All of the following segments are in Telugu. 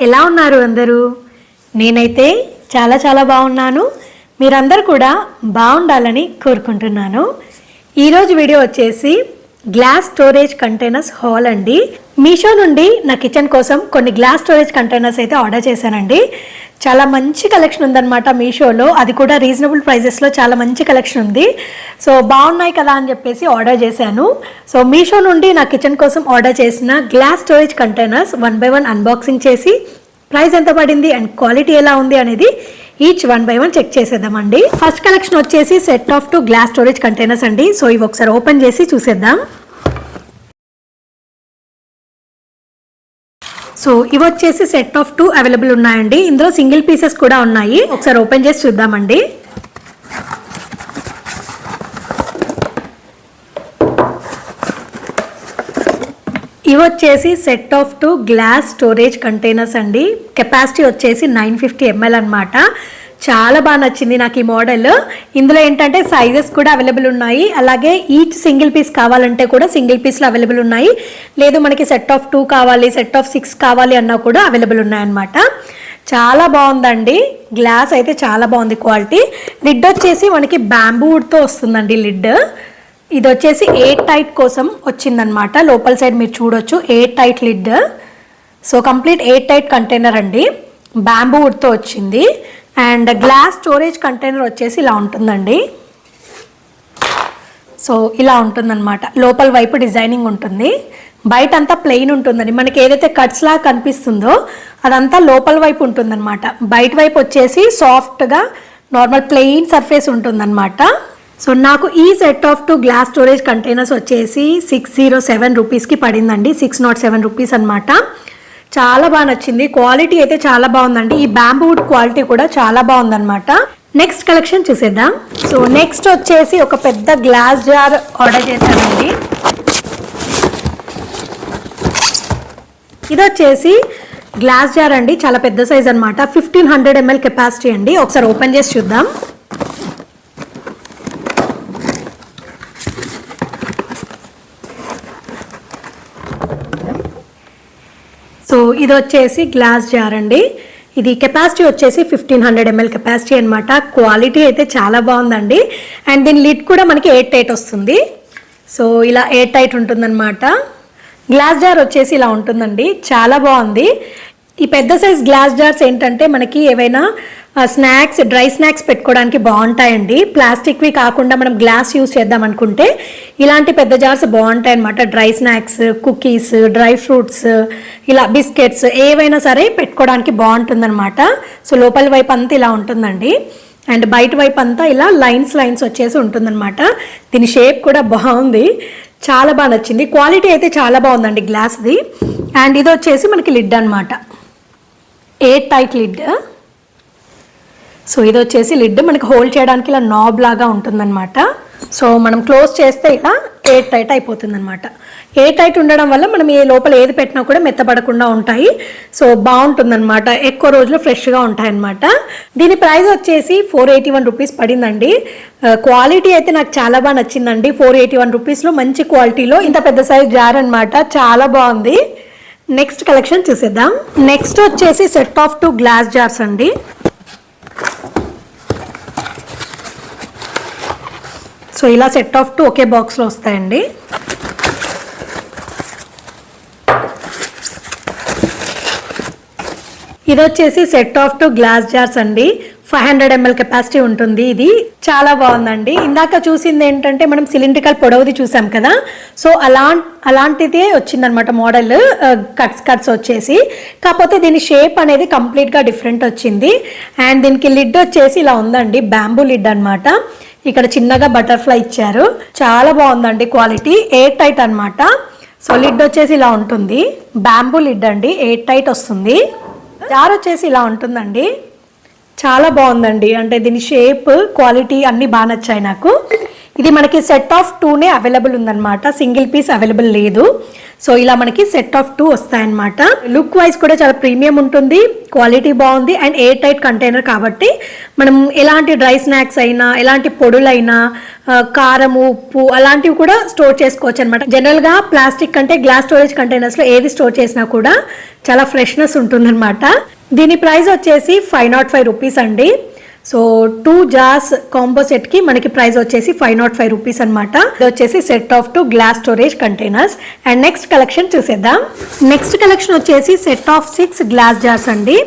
ఎలా ఉన్నారు అందరూ? నేనైతే చాలా చాలా బాగున్నాను. మీరందరూ కూడా బాగుండాలని కోరుకుంటున్నాను. ఈరోజు వీడియో వచ్చేసి గ్లాస్ స్టోరేజ్ కంటైనర్స్ హాల్ అండి. మీషో నుండి నా కిచెన్ కోసం కొన్ని గ్లాస్ స్టోరేజ్ కంటైనర్స్ అయితే ఆర్డర్ చేశానండి. చాలా మంచి కలెక్షన్ ఉందన్నమాట మీషోలో, అది కూడా రీజనబుల్ ప్రైజెస్లో చాలా మంచి కలెక్షన్ ఉంది. సో బాగున్నాయి కదా అని చెప్పేసి ఆర్డర్ చేశాను. సో మీషో నుండి నా కిచెన్ కోసం ఆర్డర్ చేసిన glass storage containers 1 by 1 unboxing చేసి ప్రైస్ ఎంత పడింది అండ్ క్వాలిటీ ఎలా ఉంది అనేది ఈచ్ 1 by 1 చెక్ చేసేద్దామండి. ఫస్ట్ కలెక్షన్ వచ్చేసి set of 2 glass storage containers అండి. సో ఇవి ఒకసారి ఓపెన్ చేసి చూసేద్దాం. సో ఇవి వచ్చేసి సెట్ ఆఫ్ 2 అవైలబుల్ ఉన్నాయండి. ఇందులో సింగిల్ పీసెస్ కూడా ఉన్నాయి. ఒకసారి ఓపెన్ చేసి చూద్దామండి. ఇవి వచ్చేసి set of 2 glass storage containers అండి. కెపాసిటీ వచ్చేసి 950 ml అనమాట. చాలా బాగా నచ్చింది నాకు ఈ మోడల్. ఇందులో ఏంటంటే సైజెస్ కూడా అవైలబుల్ ఉన్నాయి. అలాగే ఈచ్ సింగిల్ పీస్ కావాలంటే కూడా సింగిల్ పీస్లో అవైలబుల్ ఉన్నాయి. లేదు మనకి సెట్ ఆఫ్ 2 కావాలి, సెట్ ఆఫ్ 6 కావాలి అన్నా కూడా అవైలబుల్ ఉన్నాయన్నమాట. చాలా బాగుందండి. గ్లాస్ అయితే చాలా బాగుంది క్వాలిటీ. లిడ్ వచ్చేసి మనకి బ్యాంబూ వుడ్తో వస్తుందండి లిడ్. ఇది వచ్చేసి ఎయిర్ టైట్ కోసం వచ్చిందనమాట. లోపల సైడ్ మీరు చూడొచ్చు air tight lid. So complete air tight container అండి. బ్యాంబూ వుడ్తో వచ్చింది. అండ్ గ్లాస్ స్టోరేజ్ కంటైనర్ వచ్చేసి ఇలా ఉంటుందండి. సో ఇలా ఉంటుందన్నమాట. లోపల వైపు డిజైనింగ్ ఉంటుంది, బయట అంతా ప్లెయిన్ ఉంటుందండి. మనకి ఏదైతే కట్స్ లాగా కనిపిస్తుందో అదంతా లోపల వైపు ఉంటుందన్నమాట. బయట వైపు వచ్చేసి సాఫ్ట్గా నార్మల్ ప్లెయిన్ సర్ఫేస్ ఉంటుందన్నమాట. సో నాకు ఈ set of 2 glass storage containers వచ్చేసి 607 రూపీస్కి పడిందండి. 607 రూపీస్ అనమాట. చాలా బాగా నచ్చింది. క్వాలిటీ అయితే చాలా బాగుందండి. ఈ బ్యాంబూ వుడ్ క్వాలిటీ కూడా చాలా బాగుందన్నమాట. నెక్స్ట్ కలెక్షన్ చూసేద్దాం. సో నెక్స్ట్ వచ్చేసి ఒక పెద్ద గ్లాస్ జార్ ఆర్డర్ చేశానండి. ఇది వచ్చేసి గ్లాస్ జార్ అండి. చాలా పెద్ద సైజ్ అనమాట. 1500 ml కెపాసిటీ అండి. ఒకసారి ఓపెన్ చేసి చూద్దాం. సో ఇది వచ్చేసి గ్లాస్ జార్ అండి. ఇది కెపాసిటీ వచ్చేసి 1500 ml కెపాసిటీ అనమాట. క్వాలిటీ అయితే చాలా బాగుందండి. అండ్ దీని లిడ్ కూడా మనకి ఎయిర్ టైట్ వస్తుంది. సో ఇలా ఎయిర్ టైట్ ఉంటుందన్నమాట. గ్లాస్ జార్ వచ్చేసి ఇలా ఉంటుందండి. చాలా బాగుంది. ఈ పెద్ద సైజ్ గ్లాస్ జార్స్ ఏంటంటే మనకి ఏవైనా స్నాక్స్, డ్రై స్నాక్స్ పెట్టుకోవడానికి బాగుంటాయండి. ప్లాస్టిక్వి కాకుండా మనం గ్లాస్ యూజ్ చేద్దాం అనుకుంటే ఇలాంటి పెద్ద జార్స్ బాగుంటాయి అనమాట. Dry snacks, cookies, dry fruits, ఇలా బిస్కెట్స్ ఏవైనా సరే పెట్టుకోవడానికి బాగుంటుందన్నమాట. సో లోపల వైపు అంతా ఇలా ఉంటుందండి. అండ్ బయట వైపు అంతా ఇలా లైన్స్ వచ్చేసి ఉంటుందన్నమాట. దీని షేప్ కూడా బాగుంది. చాలా బాగా నచ్చింది. క్వాలిటీ అయితే చాలా బాగుందండి గ్లాస్ది. అండ్ ఇది వచ్చేసి మనకి లిడ్ అనమాట. Air tight lid. సో ఇది వచ్చేసి లిడ్ మనకి హోల్డ్ చేయడానికి ఇలా నాబ్ లాగా ఉంటుందన్నమాట. సో మనం క్లోజ్ చేస్తే ఇలా ఎయిర్ టైట్ అయిపోతుంది అనమాట. ఎయిర్ టైట్ ఉండడం వల్ల మనం ఏ లోపల ఏది పెట్టినా కూడా మెత్తబడకుండా ఉంటాయి. సో బాగుంటుందన్నమాట. ఎక్కువ రోజులు ఫ్రెష్గా ఉంటాయి అన్నమాట. దీని ప్రైస్ వచ్చేసి 481 రూపీస్ పడిందండి. క్వాలిటీ అయితే నాకు చాలా బాగా నచ్చిందండి. 481 రూపీస్లో మంచి క్వాలిటీలో ఇంత పెద్ద సైజ్ జార్ అనమాట. చాలా బాగుంది. నెక్స్ట్ కలెక్షన్ చూసేద్దాం. నెక్స్ట్ వచ్చేసి సెట్ ఆఫ్ 2 గ్లాస్ జార్స్ అండి. సో ఇలా సెట్ ఆఫ్ 2 ఒకే బాక్స్లో వస్తాయండి. ఇది వచ్చేసి సెట్ ఆఫ్ 2 గ్లాస్ జార్స్ అండి. 500 ml కెపాసిటీ ఉంటుంది. ఇది చాలా బాగుందండి. ఇందాక చూసింది ఏంటంటే మనం సిలిండ్రికల్ పొడవుది చూసాం కదా. సో అలాంటిదే వచ్చిందనమాట మోడల్. కట్స్ వచ్చేసి, కాకపోతే దీని షేప్ అనేది కంప్లీట్గా డిఫరెంట్ వచ్చింది. అండ్ దీనికి లిడ్ వచ్చేసి ఇలా ఉందండి. బ్యాంబూ లిడ్ అనమాట. ఇక్కడ చిన్నగా బటర్ఫ్లై ఇచ్చారు. చాలా బాగుందండి. క్వాలిటీ ఎయిర్ టైట్ అనమాట. సో లిడ్ వచ్చేసి ఇలా ఉంటుంది. బ్యాంబూ లిడ్ అండి. ఎయిర్ టైట్ వస్తుంది. జార్ వచ్చేసి ఇలా ఉంటుందండి. చాలా బాగుందండి. అంటే దీని షేప్, క్వాలిటీ అన్నీ బాగా నచ్చాయి నాకు. ఇది మనకి సెట్ ఆఫ్ 2నే అవైలబుల్ ఉందన్నమాట. సింగిల్ పీస్ అవైలబుల్ లేదు. సో ఇలా మనకి సెట్ ఆఫ్ 2 వస్తాయన్నమాట. లుక్ వైజ్ కూడా చాలా ప్రీమియం ఉంటుంది, క్వాలిటీ బాగుంది అండ్ ఎయిర్ టైట్ కంటైనర్ కాబట్టి మనం ఎలాంటి డ్రై స్నాక్స్ అయినా, ఎలాంటి పొడులైనా, కారం, ఉప్పు అలాంటివి కూడా స్టోర్ చేసుకోవచ్చు అనమాట. జనరల్గా ప్లాస్టిక్ కంటే గ్లాస్ స్టోరేజ్ కంటైనర్స్లో ఏది స్టోర్ చేసినా కూడా చాలా ఫ్రెష్నెస్ ఉంటుందన్నమాట. దీని ప్రైస్ వచ్చేసి 505 రూపీస్ అండి. సో 2 జార్స్ కాంబో సెట్కి మనకి ప్రైస్ వచ్చేసి 505 రూపీస్ అనమాట. ఇది వచ్చేసి set of 2 glass storage containers. And next collection చూసేద్దాం. నెక్స్ట్ కలెక్షన్ వచ్చేసి సెట్ ఆఫ్ 6 గ్లాస్ జార్స్ అండి.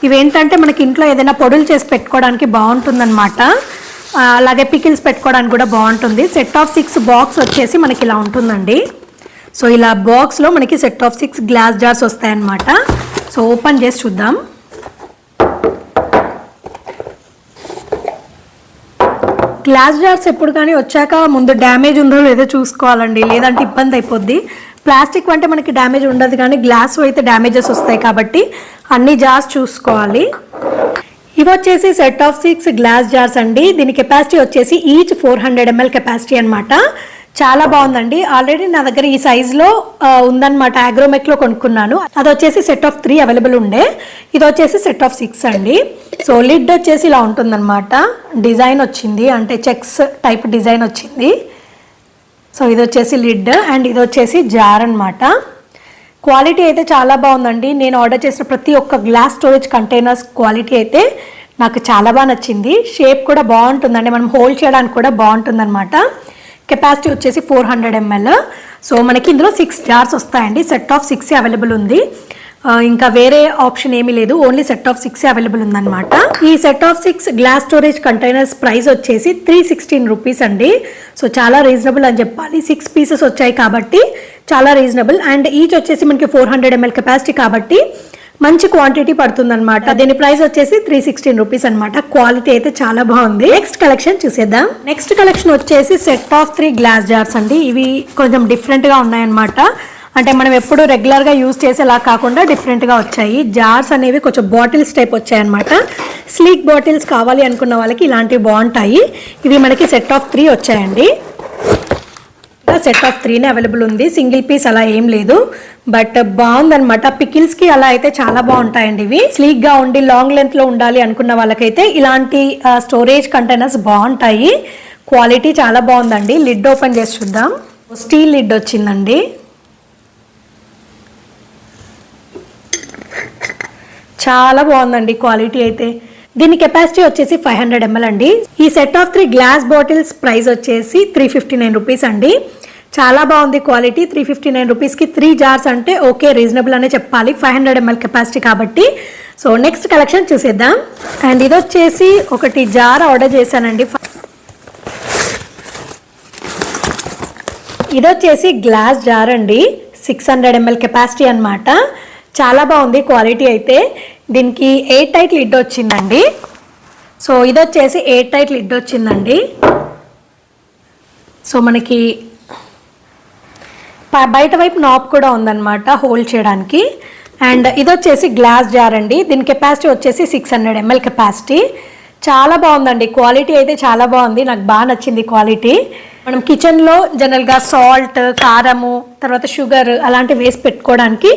ఇవేంటంటే మనకి ఇంట్లో ఏదైనా పొడులు చేసి పెట్టుకోవడానికి బాగుంటుందన్నమాట. అలాగే పికిల్స్ పెట్టుకోవడానికి కూడా బాగుంటుంది. సెట్ ఆఫ్ 6 బాక్స్ వచ్చేసి మనకి ఇలా ఉంటుందండి. సో ఇలా బాక్స్లో మనకి సెట్ ఆఫ్ 6 గ్లాస్ జార్స్ వస్తాయన్నమాట. సో ఓపెన్ చేసి చూద్దాం. గ్లాస్ జార్స్ ఎప్పుడు కానీ వచ్చాక ముందు డ్యామేజ్ ఉందో లేదో చూసుకోవాలండి, లేదంటే ఇబ్బంది అయిపోద్ది. ప్లాస్టిక్ అంటే మనకి డ్యామేజ్ ఉండదు, కానీ గ్లాస్ అయితే డ్యామేజెస్ వస్తాయి కాబట్టి అన్ని జార్స్ చూసుకోవాలి. ఇవి వచ్చేసి సెట్ ఆఫ్ 6 గ్లాస్ జార్స్ అండి. దీని కెపాసిటీ వచ్చేసి ఈచ్ 400 ml కెపాసిటీ అనమాట. చాలా బాగుందండి. ఆల్రెడీ నా దగ్గర ఈ సైజులో ఉందన్నమాట, అగ్రోమెక్లో కొనుక్కున్నాను. అది వచ్చేసి సెట్ ఆఫ్ 3 అవైలబుల్ ఉండే. ఇది వచ్చేసి సెట్ ఆఫ్ 6 అండి. సో లిడ్ వచ్చేసి ఇలా ఉంటుందన్నమాట. డిజైన్ వచ్చింది, అంటే చెక్స్ టైప్ డిజైన్ వచ్చింది. సో ఇది వచ్చేసి లిడ్ అండ్ ఇది వచ్చేసి జార్ అనమాట. క్వాలిటీ అయితే చాలా బాగుందండి. నేను ఆర్డర్ చేసిన ప్రతి ఒక్క గ్లాస్ స్టోరేజ్ కంటైనర్స్ క్వాలిటీ అయితే నాకు చాలా బాగా నచ్చింది. షేప్ కూడా బాగుంటుందండి, మనం హోల్డ్ చేయడానికి కూడా బాగుంటుందన్నమాట. కెపాసిటీ వచ్చేసి 400 ml. సో మనకి ఇందులో 6 జార్స్ వస్తాయండి. సెట్ ఆఫ్ 6 అవైలబుల్ ఉంది, ఇంకా వేరే ఆప్షన్ ఏమీ లేదు, ఓన్లీ సెట్ ఆఫ్ 6 అవైలబుల్ ఉందన్నమాట. ఈ set of 6 glass storage containers price వచ్చేసి 316 రూపీస్ అండి. సో చాలా రీజనబుల్ అని చెప్పాలి. 6 పీసెస్ వచ్చాయి కాబట్టి చాలా రీజనబుల్. అండ్ ఈచ్ వచ్చేసి మనకి 400 ml కెపాసిటీ కాబట్టి మంచి క్వాంటిటీ పడుతుంది అనమాట. దీని ప్రైస్ వచ్చేసి 316 రూపీస్ అనమాట. క్వాలిటీ అయితే చాలా బాగుంది. నెక్స్ట్ కలెక్షన్ చూసేద్దాం. నెక్స్ట్ కలెక్షన్ వచ్చేసి సెట్ ఆఫ్ 3 గ్లాస్ జార్స్ అండి. ఇవి కొంచెం డిఫరెంట్ గా ఉన్నాయన్నమాట. అంటే మనం ఎప్పుడు రెగ్యులర్ గా యూజ్ చేసేలా కాకుండా డిఫరెంట్ గా వచ్చాయి. జార్స్ అనేవి కొంచెం బాటిల్స్ టైప్ వచ్చాయన్నమాట. స్లీక్ బాటిల్స్ కావాలి అనుకున్న వాళ్ళకి ఇలాంటివి బాగుంటాయి. ఇవి మనకి సెట్ ఆఫ్ 3 వచ్చాయండి. సెట్ ఆఫ్ 3 అవైలబుల్ ఉంది, సింగిల్ పీస్ అలా ఏం లేదు, బట్ బాగుందనమాట. పికిల్స్ కి అలా అయితే చాలా బాగుంటాయండి. ఇవి స్లీక్ గా ఉండి లాంగ్ లెంత్ లో ఉండాలి అనుకున్న వాళ్ళకైతే ఇలాంటి స్టోరేజ్ కంటైనర్స్ బాగుంటాయి. క్వాలిటీ చాలా బాగుందండి. లిడ్ ఓపెన్ చేసి చూద్దాం. స్టీల్ లిడ్ వచ్చిందండి. చాలా బాగుందండి క్వాలిటీ అయితే. దీని కెపాసిటీ వచ్చేసి 500 ml అండి. ఈ set of 3 glass bottles price వచ్చేసి 359 రూపీస్ అండి. చాలా బాగుంది క్వాలిటీ. 359 రూపీస్కి 3 జార్స్ అంటే ఓకే, రీజనబుల్ అనే చెప్పాలి, 500 ml కెపాసిటీ కాబట్టి. సో నెక్స్ట్ కలెక్షన్ చూసేద్దాం. అండ్ ఇది వచ్చేసి ఒకటి జార్ ఆర్డర్ చేశానండి. ఇది వచ్చేసి గ్లాస్ జార్ అండి, 600 ml కెపాసిటీ అనమాట. చాలా బాగుంది క్వాలిటీ అయితే. దీనికి ఎయిర్ టైట్ లిడ్ వచ్చిందండి. సో ఇది వచ్చేసి ఎయిర్ టైట్ లిడ్ వచ్చిందండి. సో మనకి బయట వైపు నాబ్ కూడా ఉందన్నమాట హోల్డ్ చేయడానికి. అండ్ ఇది వచ్చేసి గ్లాస్ జార్ అండి. దీని కెపాసిటీ వచ్చేసి 600 ml కెపాసిటీ. చాలా బాగుందండి క్వాలిటీ అయితే చాలా బాగుంది. నాకు బాగా నచ్చింది క్వాలిటీ. మనం కిచెన్లో జనరల్గా సాల్ట్, కారము, తర్వాత షుగర్ అలాంటివి వేసి పెట్టుకోవడానికి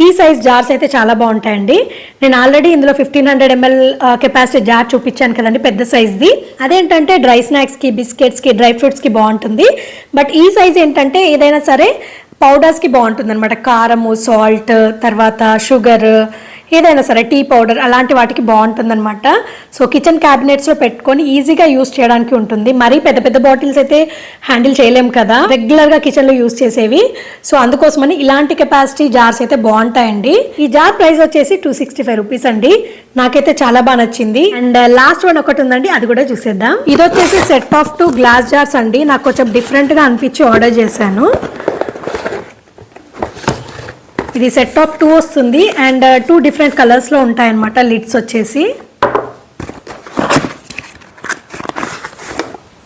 ఈ సైజ్ జార్స్ అయితే చాలా బాగుంటాయండి. నేను ఆల్రెడీ ఇందులో 1500 ml కెపాసిటీ జార్ చూపించాను కదండి, పెద్ద సైజ్ది. అదేంటంటే డ్రై స్నాక్స్కి, బిస్కెట్స్కి, డ్రై ఫ్రూట్స్కి బాగుంటుంది. బట్ ఈ సైజ్ ఏంటంటే ఏదైనా సరే పౌడర్స్కి బాగుంటుంది అనమాట. కారము, సాల్ట్, తర్వాత షుగర్, ఏదైనా సరే టీ పౌడర్ అలాంటి వాటికి బాగుంటుంది అనమాట. సో కిచెన్ క్యాబినెట్స్లో పెట్టుకొని ఈజీగా యూస్ చేయడానికి ఉంటుంది. మరీ పెద్ద పెద్ద బాటిల్స్ అయితే హ్యాండిల్ చేయలేము కదా రెగ్యులర్గా కిచెన్లో యూస్ చేసేవి. సో అందుకోసమని ఇలాంటి కెపాసిటీ జార్స్ అయితే బాగుంటాయండి. ఈ జార్ ప్రైస్ వచ్చేసి 265 రూపీస్ అండి. నాకైతే చాలా బాగా నచ్చింది. అండ్ లాస్ట్ వన్ ఒకటి ఉందండి, అది కూడా చూసేద్దాం. ఇది వచ్చేసి సెట్ ఆఫ్ 2 గ్లాస్ జార్స్ అండి. నాకు కొంచెం డిఫరెంట్గా అనిపించి ఆర్డర్ చేశాను. ఇది సెట్ ఆఫ్ 2 వస్తుంది అండ్ 2 డిఫరెంట్ కలర్స్లో ఉంటాయన్నమాట. లిడ్స్ వచ్చేసి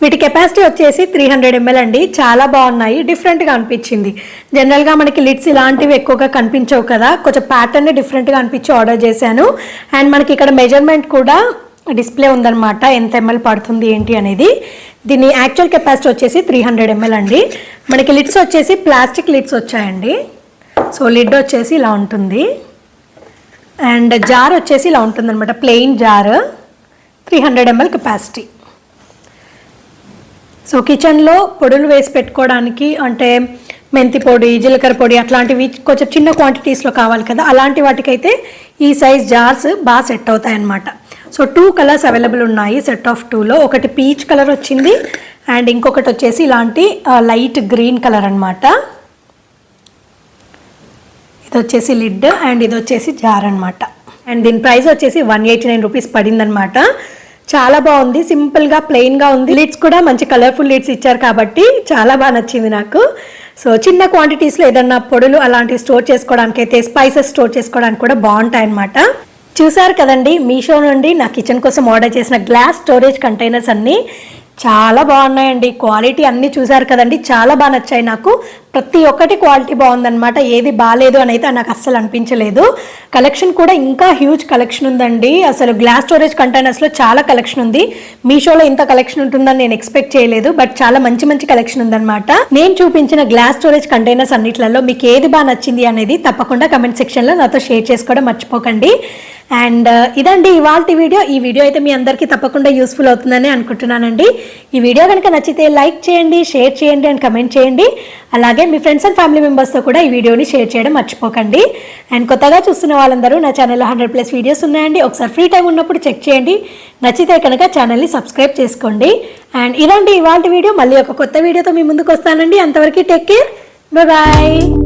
వీటి కెపాసిటీ వచ్చేసి 300 ml అండి. చాలా బాగున్నాయి, డిఫరెంట్గా అనిపించింది. జనరల్గా మనకి లిడ్స్ ఇలాంటివి ఎక్కువగా కనిపించవు కదా, కొంచెం ప్యాటర్న్ డిఫరెంట్గా అనిపించి ఆర్డర్ చేశాను. అండ్ మనకి ఇక్కడ మెజర్మెంట్ కూడా డిస్ప్లే ఉందన్నమాట, ఎంత ml పడుతుంది ఏంటి అనేది. దీని యాక్చువల్ కెపాసిటీ వచ్చేసి 300 ml అండి. మనకి లిడ్స్ వచ్చేసి ప్లాస్టిక్ లిడ్స్ వచ్చాయండి. సో లిడ్ వచ్చేసి ఇలా ఉంటుంది అండ్ జార్ వచ్చేసి ఇలా ఉంటుంది అనమాట, plain jar, 300 ml capacity. So కిచెన్లో పొడులు వేసి పెట్టుకోవడానికి అంటే మెంతి పొడి, జీలకర్ర పొడి అట్లాంటివి కొంచెం చిన్న క్వాంటిటీస్లో కావాలి కదా, అలాంటి వాటికైతే ఈ సైజ్ జార్స్ బాగా సెట్ అవుతాయి అన్నమాట. సో 2 కలర్స్ అవైలబుల్ ఉన్నాయి సెట్ ఆఫ్ 2లో. ఒకటి పీచ్ కలర్ వచ్చింది అండ్ ఇంకొకటి వచ్చేసి ఇలాంటి లైట్ గ్రీన్ కలర్ అనమాట. ఇది వచ్చేసి లిడ్ అండ్ ఇది వచ్చేసి జార్ అనమాట. అండ్ దీని ప్రైస్ వచ్చేసి 189 రూపీస్ పడిందనమాట. చాలా బాగుంది, సింపుల్గా ప్లెయిన్గా ఉంది. లిడ్స్ కూడా మంచి కలర్ఫుల్ లిడ్స్ ఇచ్చారు కాబట్టి చాలా బాగా నచ్చింది నాకు. సో చిన్న క్వాంటిటీస్లో ఏదన్నా పొడులు అలాంటివి స్టోర్ చేసుకోవడానికి అయితే, స్పైసెస్ స్టోర్ చేసుకోవడానికి కూడా బాగుంటాయి అన్నమాట. చూసారు కదండి, మీషో నుండి నా కిచెన్ కోసం ఆర్డర్ చేసిన గ్లాస్ స్టోరేజ్ కంటైనర్స్ అన్నీ చాలా బాగున్నాయండి. క్వాలిటీ అన్నీ చూసారు కదండి, చాలా బాగా నచ్చాయి నాకు. ప్రతి ఒక్కటి క్వాలిటీ బాగుందన్నమాట, ఏది బాగాలేదు అని అయితే నాకు అస్సలు అనిపించలేదు. కలెక్షన్ కూడా ఇంకా హ్యూజ్ కలెక్షన్ ఉందండి. అసలు గ్లాస్ స్టోరేజ్ కంటైనర్స్లో చాలా కలెక్షన్ ఉంది. మీషోలో ఇంత కలెక్షన్ ఉంటుందని నేను ఎక్స్పెక్ట్ చేయలేదు, బట్ చాలా మంచి మంచి కలెక్షన్ ఉందన్నమాట. నేను చూపించిన గ్లాస్ స్టోరేజ్ కంటైనర్స్ అన్నిట్లలో మీకు ఏది బాగా నచ్చింది అనేది తప్పకుండా కమెంట్ సెక్షన్లో నాతో షేర్ చేసుకోవడం మర్చిపోకండి. అండ్ ఇదండి ఇవాల్టి వీడియో. ఈ వీడియో అయితే మీ అందరికీ తప్పకుండా యూస్ఫుల్ అవుతుందని అనుకుంటున్నానండి. ఈ వీడియో కనుక నచ్చితే లైక్ చేయండి, షేర్ చేయండి అండ్ కమెంట్ చేయండి. అలాగే మీ ఫ్రెండ్స్ అండ్ ఫ్యామిలీ మెంబర్స్తో కూడా ఈ వీడియోని షేర్ చేయడం మర్చిపోకండి. అండ్ కొత్తగా చూస్తున్న వాళ్ళందరూ నా ఛానల్లో 100+ వీడియోస్ ఉన్నాయండి, ఒకసారి ఫ్రీ టైం ఉన్నప్పుడు చెక్ చేయండి. నచ్చితే కనుక ఛానల్ని సబ్స్క్రైబ్ చేసుకోండి. అండ్ ఇదండి ఇవాల్టి వీడియో. మళ్ళీ ఒక కొత్త వీడియోతో మీ ముందుకు వస్తానండి. అంతవరకు టేక్ కేర్, బాయ్.